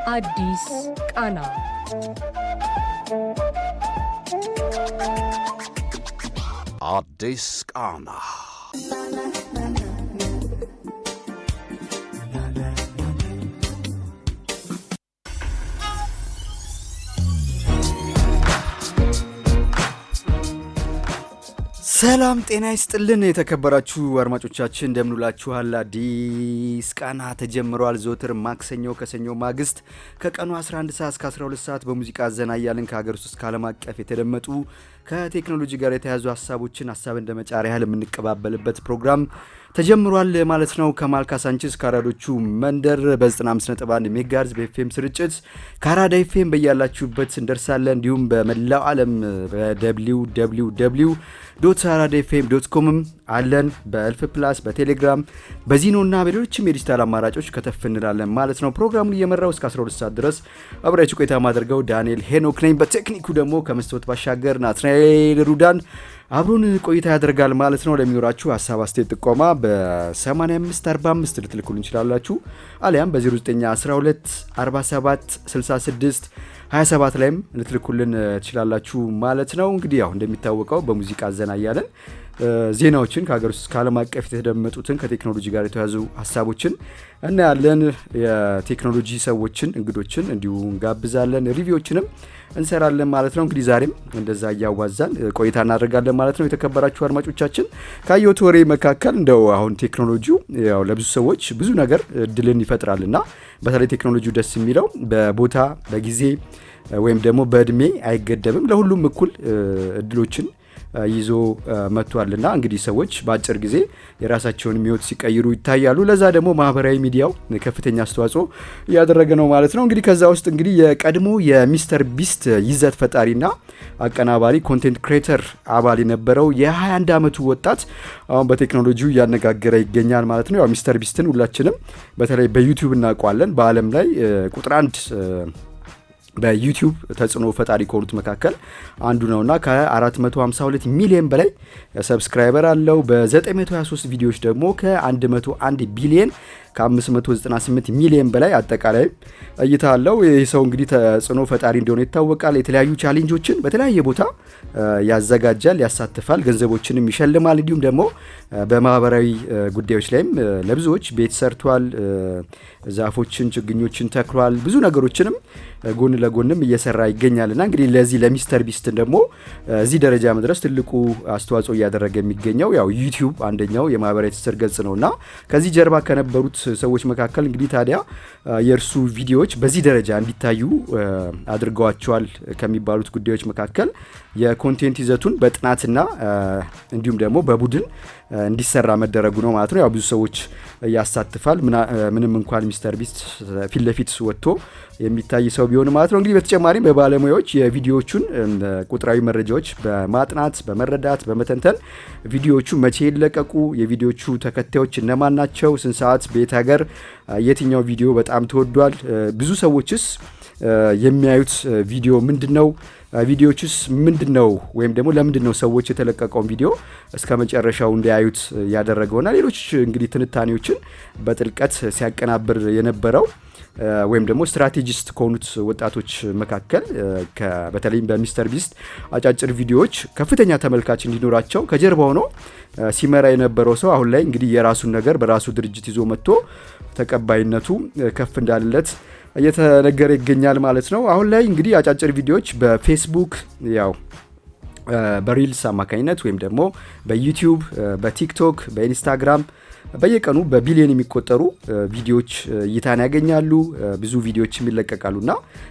አዲስ ቃና አዲስ ቃና ሰላም ጤና ይስጥልን የተከበራችሁ አድማጮቻችን እንደምንላችኋል። አዲስ ቃና ተጀምሯል። ዘወትር ማክሰኞ ከሰኞ ማግስት ከቀኑ 11 ሰዓት እስከ 12 ሰዓት በሙዚቃ አዘናያልን ከሀገር ውስጥ እስከ ዓለም አቀፍ የተደመጡ ከቴክኖሎጂ ጋር የተያዙ ሀሳቦችን ሀሳብ እንደመጫሪያ ያህል የምንቀባበልበት ፕሮግራም ተጀምሯል ማለት ነው። ከማል ካሳንቺስ ከአራዶቹ መንደር በ95.1 ሜጋሄርዝ በኤፍኤም ስርጭት ከአራዳ ኤፍኤም በያላችሁበት እንደርሳለን። እንዲሁም በመላው ዓለም www.aradafm.com አለን። በእልፍ ፕላስ በቴሌግራም በዚኖና በሌሎችም የዲጂታል አማራጮች ከተፍ እንላለን ማለት ነው። ፕሮግራሙን እየመራው እስከ 12 ሰዓት ድረስ አብራችሁ ቆይታ ማድረገው ዳንኤል ሄኖክ ነኝ። በቴክኒኩ ደግሞ ከመስታወት ባሻገር ናትናኤል ሩዳን አብሮን ቆይታ ያደርጋል ማለት ነው። ለሚኖራችሁ ሀሳብ አስተያየት ጥቆማ በ8545 ልትልኩልን እንችላላችሁ። አሊያም በ0912 47 66 27 ላይም ልትልኩልን ትችላላችሁ ማለት ነው። እንግዲህ ያው እንደሚታወቀው በሙዚቃ አዘናያለን ዜናዎችን ከሀገር ውስጥ ከዓለም አቀፍ የተደመጡትን ከቴክኖሎጂ ጋር የተያዙ ሀሳቦችን እናያለን። የቴክኖሎጂ ሰዎችን እንግዶችን እንዲሁ እንጋብዛለን። ሪቪዎችንም እንሰራለን ማለት ነው። እንግዲህ ዛሬም እንደዛ እያዋዛን ቆይታ እናደርጋለን ማለት ነው። የተከበራችሁ አድማጮቻችን ካየሁት ወሬ መካከል እንደው አሁን ቴክኖሎጂው ያው ለብዙ ሰዎች ብዙ ነገር እድልን ይፈጥራልና በተለይ ቴክኖሎጂው ደስ የሚለው በቦታ በጊዜ ወይም ደግሞ በእድሜ አይገደብም። ለሁሉም እኩል እድሎችን ይዞ መጥቷልና እንግዲህ ሰዎች በአጭር ጊዜ የራሳቸውን ህይወት ሲቀይሩ ይታያሉ። ለዛ ደግሞ ማህበራዊ ሚዲያው ከፍተኛ አስተዋጽኦ እያደረገ ነው ማለት ነው። እንግዲህ ከዛ ውስጥ እንግዲህ የቀድሞ የሚስተር ቢስት ይዘት ፈጣሪና አቀናባሪ ኮንቴንት ክሬተር አባል የነበረው የ21 ዓመቱ ወጣት አሁን በቴክኖሎጂው እያነጋገረ ይገኛል ማለት ነው። ያው ሚስተር ቢስትን ሁላችንም በተለይ በዩቲዩብ እናውቀዋለን። በዓለም ላይ ቁጥር 1 በዩቲዩብ ተጽዕኖ ፈጣሪ ከሆኑት መካከል አንዱ ነውና ከ452 ሚሊዮን በላይ ሰብስክራይበር አለው። በ923 ቪዲዮዎች ደግሞ ከ101 ቢሊዮን ከ598 ሚሊዮን በላይ አጠቃላይ እይታ አለው። ይህ ሰው እንግዲህ ተጽዕኖ ፈጣሪ እንደሆነ ይታወቃል። የተለያዩ ቻሌንጆችን በተለያየ ቦታ ያዘጋጃል፣ ያሳትፋል፣ ገንዘቦችንም ይሸልማል። እንዲሁም ደግሞ በማህበራዊ ጉዳዮች ላይም ለብዙዎች ቤት ሰርቷል፣ ዛፎችን ችግኞችን ተክሏል፣ ብዙ ነገሮችንም ጎን ለጎንም እየሰራ ይገኛልና እንግዲህ ለዚህ ለሚስተር ቢስትን ደግሞ እዚህ ደረጃ መድረስ ትልቁ አስተዋጽኦ እያደረገ የሚገኘው ያው ዩቲዩብ አንደኛው የማህበራዊ ትስስር ገጽ ነውና ከዚህ ጀርባ ከነበሩት ሰዎች መካከል እንግዲህ ታዲያ የእርሱ ቪዲዮዎች በዚህ ደረጃ እንዲታዩ አድርገዋቸዋል ከሚባሉት ጉዳዮች መካከል የኮንቴንት ይዘቱን በጥናትና እንዲሁም ደግሞ በቡድን እንዲሰራ መደረጉ ነው ማለት ነው። ያው ብዙ ሰዎች ያሳትፋል ምንም እንኳን ሚስተር ቢስት ፊት ለፊት ወጥቶ የሚታይ ሰው ቢሆን ማለት ነው። እንግዲህ በተጨማሪም በባለሙያዎች የቪዲዮዎቹን ቁጥራዊ መረጃዎች በማጥናት በመረዳት በመተንተን ቪዲዮዎቹ መቼ ይለቀቁ፣ የቪዲዮዎቹ ተከታዮች እነማን ናቸው፣ ስንት ሰዓት በየት ሀገር የትኛው ቪዲዮ በጣም ተወዷል፣ ብዙ ሰዎችስ የሚያዩት ቪዲዮ ምንድነው፣ ቪዲዮዎችስ ምንድነው ወይም ደግሞ ለምንድነው ሰዎች የተለቀቀውን ቪዲዮ እስከ መጨረሻው እንዲያዩት ያደረገውና ሌሎች እንግዲህ ትንታኔዎችን በጥልቀት ሲያቀናብር የነበረው ወይም ደግሞ ስትራቴጂስት ከሆኑት ወጣቶች መካከል በተለይም በሚስተር ቢስት አጫጭር ቪዲዮዎች ከፍተኛ ተመልካች እንዲኖራቸው ከጀርባ ሆኖ ሲመራ የነበረው ሰው አሁን ላይ እንግዲህ የራሱን ነገር በራሱ ድርጅት ይዞ መጥቶ ተቀባይነቱ ከፍ እንዳለለት እየተነገረ ይገኛል ማለት ነው። አሁን ላይ እንግዲህ አጫጭር ቪዲዮዎች በፌስቡክ ያው በሪልስ አማካኝነት ወይም ደግሞ በዩቲዩብ በቲክቶክ በኢንስታግራም በየቀኑ በቢሊዮን የሚቆጠሩ ቪዲዮዎች እይታን ያገኛሉ። ብዙ ቪዲዮዎች ይለቀቃሉና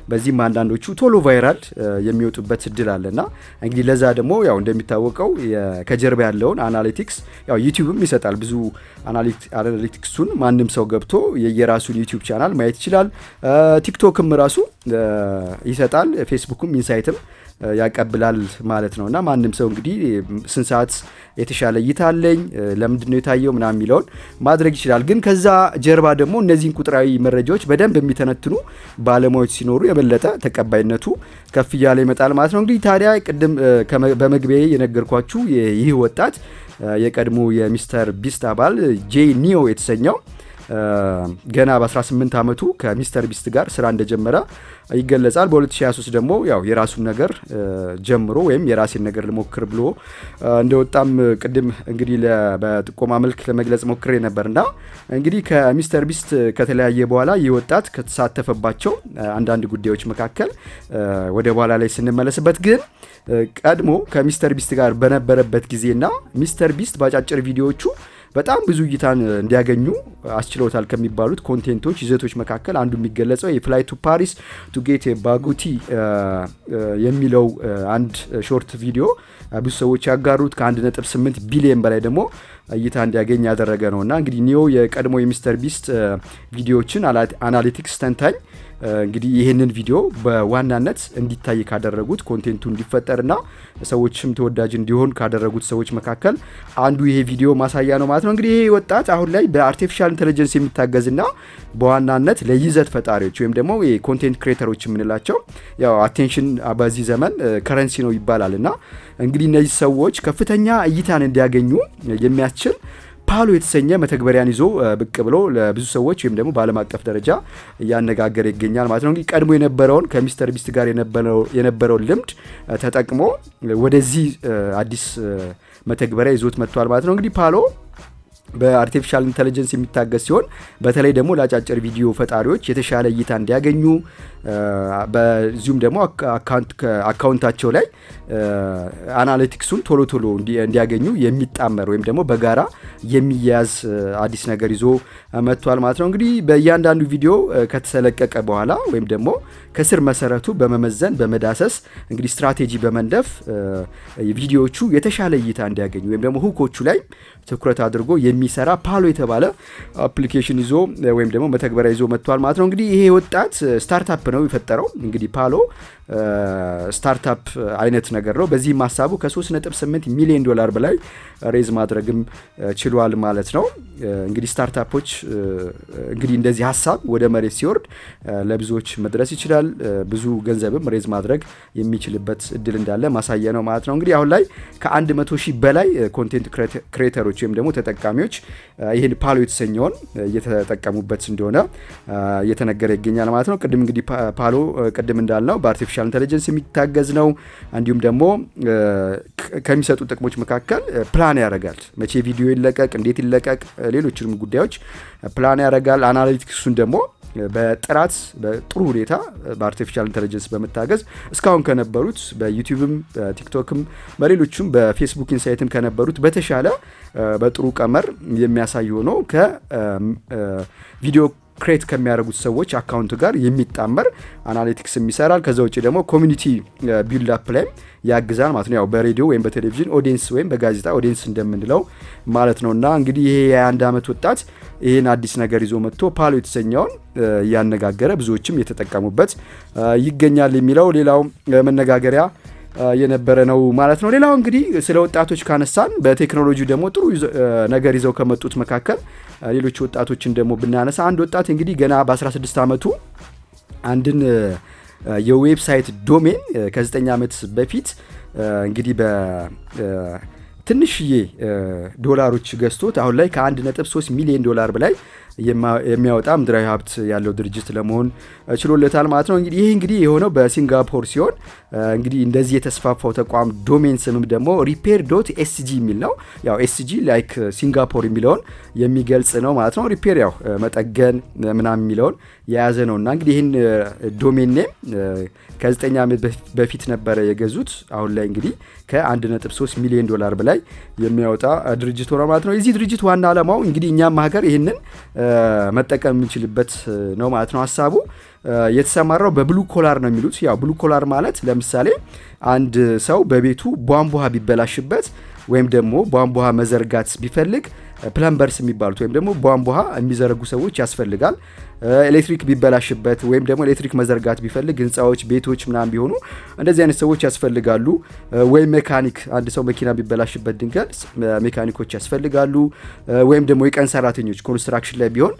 በዚህም አንዳንዶቹ ቶሎ ቫይራል የሚወጡበት እድል አለና እንግዲህ ለዛ ደግሞ ያው እንደሚታወቀው ከጀርባ ያለውን አናሊቲክስ ያው ዩቲዩብም ይሰጣል። ብዙ አናሊቲክሱን ማንም ሰው ገብቶ የየራሱን ዩቲዩብ ቻናል ማየት ይችላል። ቲክቶክም ራሱ ይሰጣል። ፌስቡክም ኢንሳይትም ያቀብላል ማለት ነውና ማንም ሰው እንግዲህ ስንት ሰዓት የተሻለ እይታ አለኝ ለምንድነው የታየው ምናምን የሚለውን ማድረግ ይችላል። ግን ከዛ ጀርባ ደግሞ እነዚህን ቁጥራዊ መረጃዎች በደንብ የሚተነትኑ ባለሙያዎች ሲኖሩ የበለጠ ተቀባይነቱ ከፍ እያለ ይመጣል ማለት ነው። እንግዲህ ታዲያ ቅድም በመግቢያዬ የነገርኳችሁ ይህ ወጣት የቀድሞ የሚስተር ቢስት አባል ጄ ኒዮ የተሰኘው ገና በ18 ዓመቱ ከሚስተር ቢስት ጋር ስራ እንደጀመረ ይገለጻል። በ2023 ደግሞ ያው የራሱን ነገር ጀምሮ ወይም የራሴን ነገር ልሞክር ብሎ እንደወጣም ቅድም እንግዲህ በጥቆማ መልክ ለመግለጽ ሞክሬ ነበርና እንግዲህ ከሚስተር ቢስት ከተለያየ በኋላ የወጣት ከተሳተፈባቸው አንዳንድ ጉዳዮች መካከል ወደ በኋላ ላይ ስንመለስበት ግን ቀድሞ ከሚስተር ቢስት ጋር በነበረበት ጊዜና ሚስተር ቢስት ባጫጭር ቪዲዮዎቹ በጣም ብዙ እይታን እንዲያገኙ አስችለውታል ከሚባሉት ኮንቴንቶች ይዘቶች መካከል አንዱ የሚገለጸው የፍላይ ቱ ፓሪስ ቱ ጌት ባጉቲ የሚለው አንድ ሾርት ቪዲዮ ብዙ ሰዎች ያጋሩት ከ1.8 ቢሊዮን በላይ ደግሞ እይታ እንዲያገኝ ያደረገ ነውና እንግዲህ ኒዮ የቀድሞ የሚስተር ቢስት ቪዲዮዎችን አናሊቲክስ ተንታኝ እንግዲህ ይህንን ቪዲዮ በዋናነት እንዲታይ ካደረጉት ኮንቴንቱ እንዲፈጠርና ሰዎችም ተወዳጅ እንዲሆን ካደረጉት ሰዎች መካከል አንዱ ይሄ ቪዲዮ ማሳያ ነው ማለት ነው። እንግዲህ ይሄ ወጣት አሁን ላይ በአርቲፊሻል ኢንተለጀንስ የሚታገዝና በዋናነት ለይዘት ፈጣሪዎች ወይም ደግሞ የኮንቴንት ክሬተሮች የምንላቸው ያው አቴንሽን በዚህ ዘመን ከረንሲ ነው ይባላልና እንግዲህ እነዚህ ሰዎች ከፍተኛ እይታን እንዲያገኙ የሚያስችል ፓሎ የተሰኘ መተግበሪያን ይዞ ብቅ ብሎ ለብዙ ሰዎች ወይም ደግሞ በዓለም አቀፍ ደረጃ እያነጋገረ ይገኛል ማለት ነው። እንግዲህ ቀድሞ የነበረውን ከሚስተር ቢስት ጋር የነበረውን ልምድ ተጠቅሞ ወደዚህ አዲስ መተግበሪያ ይዞት መጥቷል ማለት ነው። እንግዲህ ፓሎ በአርቲፊሻል ኢንተለጀንስ የሚታገዝ ሲሆን በተለይ ደግሞ ለአጫጭር ቪዲዮ ፈጣሪዎች የተሻለ እይታ እንዲያገኙ በዚሁም ደግሞ አካውንታቸው ላይ አናሊቲክሱን ቶሎ እንዲያገኙ የሚጣመር ወይም ደግሞ በጋራ የሚያያዝ አዲስ ነገር ይዞ መጥቷል ማለት ነው። እንግዲህ በእያንዳንዱ ቪዲዮ ከተሰለቀቀ በኋላ ወይም ደግሞ ከስር መሰረቱ በመመዘን በመዳሰስ እንግዲህ ስትራቴጂ በመንደፍ ቪዲዮዎቹ የተሻለ እይታ እንዲያገኙ ወይም ደግሞ ሁኮቹ ላይ ትኩረት አድርጎ የሚሰራ ፓሎ የተባለ አፕሊኬሽን ይዞ ወይም ደግሞ መተግበሪያ ይዞ መጥቷል ማለት ነው። እንግዲህ ይሄ ወጣት ስታርታፕ ነው የፈጠረው። እንግዲህ ፓሎ ስታርታፕ አይነት ነገር ነው። በዚህም ሀሳቡ ከ3.8 ሚሊዮን ዶላር በላይ ሬዝ ማድረግም ችሏል ማለት ነው። እንግዲህ ስታርታፖች እንግዲህ እንደዚህ ሀሳብ ወደ መሬት ሲወርድ ለብዙዎች መድረስ ይችላል። ብዙ ገንዘብም ሬዝ ማድረግ የሚችልበት እድል እንዳለ ማሳያ ነው ማለት ነው። እንግዲህ አሁን ላይ ከ100,000 በላይ ኮንቴንት ክሬተሮች ወይም ደግሞ ተጠቃሚዎች ይህን ፓሎ የተሰኘውን እየተጠቀሙበት እንደሆነ እየተነገረ ይገኛል ማለት ነው። ቅድም እንግዲህ ፓሎ ቅድም እንዳልነው በአርቲፊሻል ኢንተለጀንስ የሚታገዝ ነው። እንዲሁም ደግሞ ከሚሰጡ ጥቅሞች መካከል ፕላን ያደርጋል። መቼ ቪዲዮ ይለቀቅ፣ እንዴት ይለቀቅ፣ ሌሎችንም ጉዳዮች ፕላን ያደርጋል። አናሊቲክሱን ደግሞ በጥራት በጥሩ ሁኔታ በአርቲፊሻል ኢንተለጀንስ በመታገዝ እስካሁን ከነበሩት በዩቲዩብም በቲክቶክም በሌሎችም በፌስቡክ ኢንሳይትም ከነበሩት በተሻለ በጥሩ ቀመር የሚያሳይ ሆኖ ከቪዲዮ ክሬት ከሚያደርጉት ሰዎች አካውንት ጋር የሚጣመር አናሊቲክስ ይሰራል። ከዛ ውጪ ደግሞ ኮሚኒቲ ቢልድ አፕ ላይ ያግዛል ማለት ነው። ያው በሬዲዮ ወይም በቴሌቪዥን ኦዲየንስ ወይም በጋዜጣ ኦዲየንስ እንደምንለው ማለት ነውና እንግዲህ ይሄ የ21 ዓመት ወጣት ይሄን አዲስ ነገር ይዞ መጥቶ ፓሎ የተሰኘውን እያነጋገረ ብዙዎችም የተጠቀሙበት ይገኛል የሚለው ሌላው መነጋገሪያ የነበረ ነው ማለት ነው። ሌላው እንግዲህ ስለ ወጣቶች ካነሳን በቴክኖሎጂ ደግሞ ጥሩ ነገር ይዘው ከመጡት መካከል ሌሎች ወጣቶችን ደግሞ ብናነሳ አንድ ወጣት እንግዲህ ገና በ16 ዓመቱ አንድን የዌብሳይት ዶሜን ከ9 ዓመት በፊት እንግዲህ በትንሽዬ ዶላሮች ገዝቶት አሁን ላይ ከ1.3 ሚሊዮን ዶላር በላይ የሚያወጣ ምድራዊ ሀብት ያለው ድርጅት ለመሆን ችሎለታል ማለት ነው። እንግዲህ ይሄ እንግዲህ የሆነው በሲንጋፖር ሲሆን እንግዲህ እንደዚህ የተስፋፋው ተቋም ዶሜን ስምም ደግሞ repair.sg የሚል ነው። ያው ኤስጂ ላይክ ሲንጋፖር የሚለውን የሚገልጽ ነው ማለት ነው። ሪፔር ያው መጠገን ምናምን የሚለውን የያዘ ነውና እንግዲህ ይህን ዶሜን ኔም ከ9 ዓመት በፊት ነበረ የገዙት። አሁን ላይ እንግዲህ ከ1.3 ሚሊዮን ዶላር በላይ የሚያወጣ ድርጅት ሆነ ማለት ነው። የዚህ ድርጅት ዋና ዓላማው እንግዲህ እኛም ሀገር ይህንን መጠቀም የምንችልበት ነው ማለት ነው። ሀሳቡ የተሰማራው በብሉ ኮላር ነው የሚሉት። ያው ብሉ ኮላር ማለት ለምሳሌ አንድ ሰው በቤቱ ቧንቧ ቢበላሽበት ወይም ደግሞ ቧንቧ መዘርጋት ቢፈልግ ፕለምበርስ የሚባሉት ወይም ደግሞ ቧንቧ የሚዘረጉ ሰዎች ያስፈልጋል። ኤሌክትሪክ ቢበላሽበት ወይም ደግሞ ኤሌክትሪክ መዘርጋት ቢፈልግ ህንፃዎች፣ ቤቶች ምናምን ቢሆኑ እንደዚህ አይነት ሰዎች ያስፈልጋሉ። ወይም ሜካኒክ አንድ ሰው መኪና ቢበላሽበት ድንገት ሜካኒኮች ያስፈልጋሉ። ወይም ደግሞ የቀን ሰራተኞች ኮንስትራክሽን ላይ ቢሆን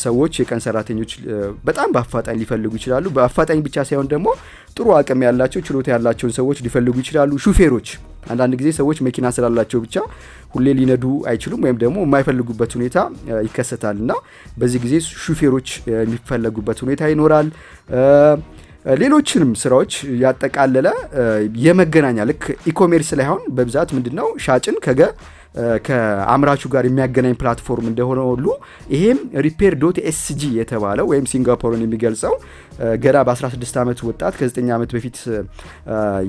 ሰዎች የቀን ሰራተኞች በጣም በአፋጣኝ ሊፈልጉ ይችላሉ። በአፋጣኝ ብቻ ሳይሆን ደግሞ ጥሩ አቅም ያላቸው ችሎታ ያላቸውን ሰዎች ሊፈልጉ ይችላሉ። ሹፌሮች አንዳንድ ጊዜ ሰዎች መኪና ስላላቸው ብቻ ሁሌ ሊነዱ አይችሉም ወይም ደግሞ የማይፈልጉበት ሁኔታ ይከሰታልና በዚህ ጊዜ ሹፌሮች የሚፈለጉበት ሁኔታ ይኖራል። ሌሎችንም ስራዎች ያጠቃለለ የመገናኛ ልክ ኢኮሜርስ ላይ አሁን በብዛት ምንድነው ሻጭን ከአምራቹ ጋር የሚያገናኝ ፕላትፎርም እንደሆነ ሁሉ ይሄም repair.sg የተባለው ወይም ሲንጋፖርን የሚገልጸው ገና በ16 ዓመት ወጣት ከ9 ዓመት በፊት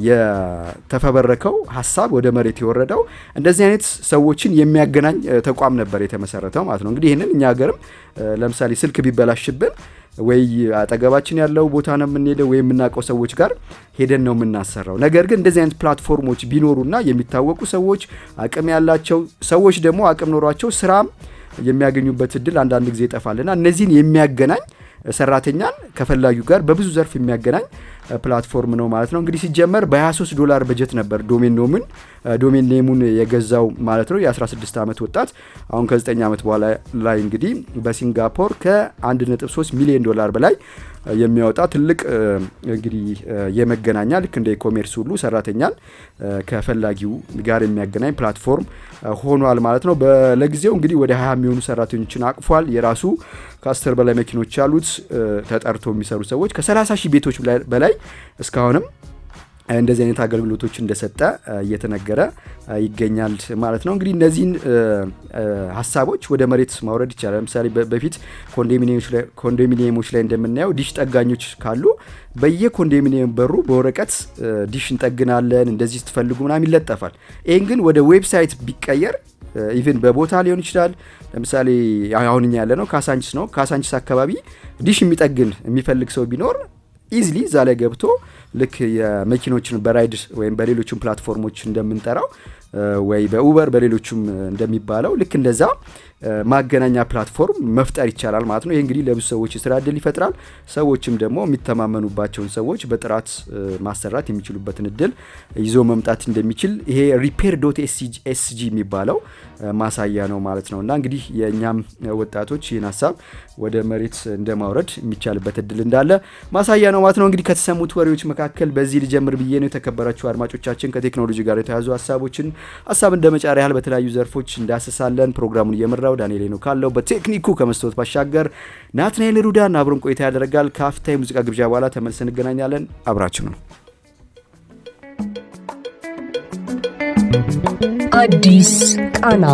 የተፈበረከው ሐሳብ ወደ መሬት የወረደው እንደዚህ አይነት ሰዎችን የሚያገናኝ ተቋም ነበር የተመሰረተው ማለት ነው። እንግዲህ ይሄንን እኛ ሀገርም ለምሳሌ ስልክ ቢበላሽብን ወይ አጠገባችን ያለው ቦታ ነው የምንሄደው ወይ የምናውቀው ሰዎች ጋር ሄደን ነው የምናሰራው። ነገር ግን እንደዚህ አይነት ፕላትፎርሞች ቢኖሩና የሚታወቁ ሰዎች አቅም ያላቸው ሰዎች ደግሞ አቅም ኖሯቸው ስራም የሚያገኙበት እድል አንዳንድ ጊዜ ይጠፋልና እነዚህን የሚያገናኝ ሰራተኛን ከፈላጊው ጋር በብዙ ዘርፍ የሚያገናኝ ፕላትፎርም ነው ማለት ነው። እንግዲህ ሲጀመር $23 በጀት ነበር ዶሜን ኔሙን የገዛው ማለት ነው የ16 ዓመት ወጣት። አሁን ከ9 ዓመት በኋላ ላይ እንግዲህ በሲንጋፖር ከ$1.3 ሚሊዮን በላይ የሚያወጣ ትልቅ እንግዲህ የመገናኛ ልክ እንደ ኢኮሜርስ ሁሉ ሰራተኛን ከፈላጊው ጋር የሚያገናኝ ፕላትፎርም ሆኗል ማለት ነው። ለጊዜው እንግዲህ ወደ 20 የሚሆኑ ሰራተኞችን አቅፏል። የራሱ ከ10 በላይ መኪኖች ያሉት ተጠርቶ የሚሰሩ ሰዎች ከ30,000 ቤቶች በላይ እስካሁንም እንደዚህ አይነት አገልግሎቶች እንደሰጠ እየተነገረ ይገኛል ማለት ነው። እንግዲህ እነዚህን ሀሳቦች ወደ መሬት ማውረድ ይቻላል። ለምሳሌ በፊት ኮንዶሚኒየሞች ላይ እንደምናየው ዲሽ ጠጋኞች ካሉ በየኮንዶሚኒየም በሩ በወረቀት ዲሽ እንጠግናለን እንደዚህ ስትፈልጉ ምናምን ይለጠፋል። ይሄን ግን ወደ ዌብሳይት ቢቀየር ኢቭን በቦታ ሊሆን ይችላል። ለምሳሌ አሁንኛ ያለ ነው ካሳንቺስ አካባቢ ዲሽ የሚጠግን የሚፈልግ ሰው ቢኖር ኢዝሊ እዛ ላይ ገብቶ ልክ የመኪኖችን በራይድ ወይም በሌሎችም ፕላትፎርሞች እንደምንጠራው ወይ በኡበር በሌሎችም እንደሚባለው ልክ እንደዛ ማገናኛ ፕላትፎርም መፍጠር ይቻላል ማለት ነው። ይሄ እንግዲህ ለብዙ ሰዎች የስራ እድል ይፈጥራል። ሰዎችም ደግሞ የሚተማመኑባቸውን ሰዎች በጥራት ማሰራት የሚችሉበትን እድል ይዞ መምጣት እንደሚችል ይሄ repair.sg የሚባለው ማሳያ ነው ማለት ነውና እንግዲህ የኛም ወጣቶች ይህን ሐሳብ ወደ መሬት እንደማውረድ የሚቻልበት እድል እንዳለ ማሳያ ነው ማለት ነው። እንግዲህ ከተሰሙት ወሬዎች መካከል በዚህ ልጀምር ብዬ ነው። የተከበራችሁ አድማጮቻችን ከቴክኖሎጂ ጋር የተያዙ ሐሳብ እንደመጫሪያ ያህል በተለያዩ ዘርፎች እንዳስሳለን። ፕሮግራሙን እየመራው ዳንኤል ነው ካለው በቴክኒኩ ከመስታወት ባሻገር ናትናኤል ሩዳን አብሮን ቆይታ ያደርጋል። ካፍታ የሙዚቃ ግብዣ በኋላ ተመልሰን እንገናኛለን። አብራችሁ ነው። አዲስ ቃና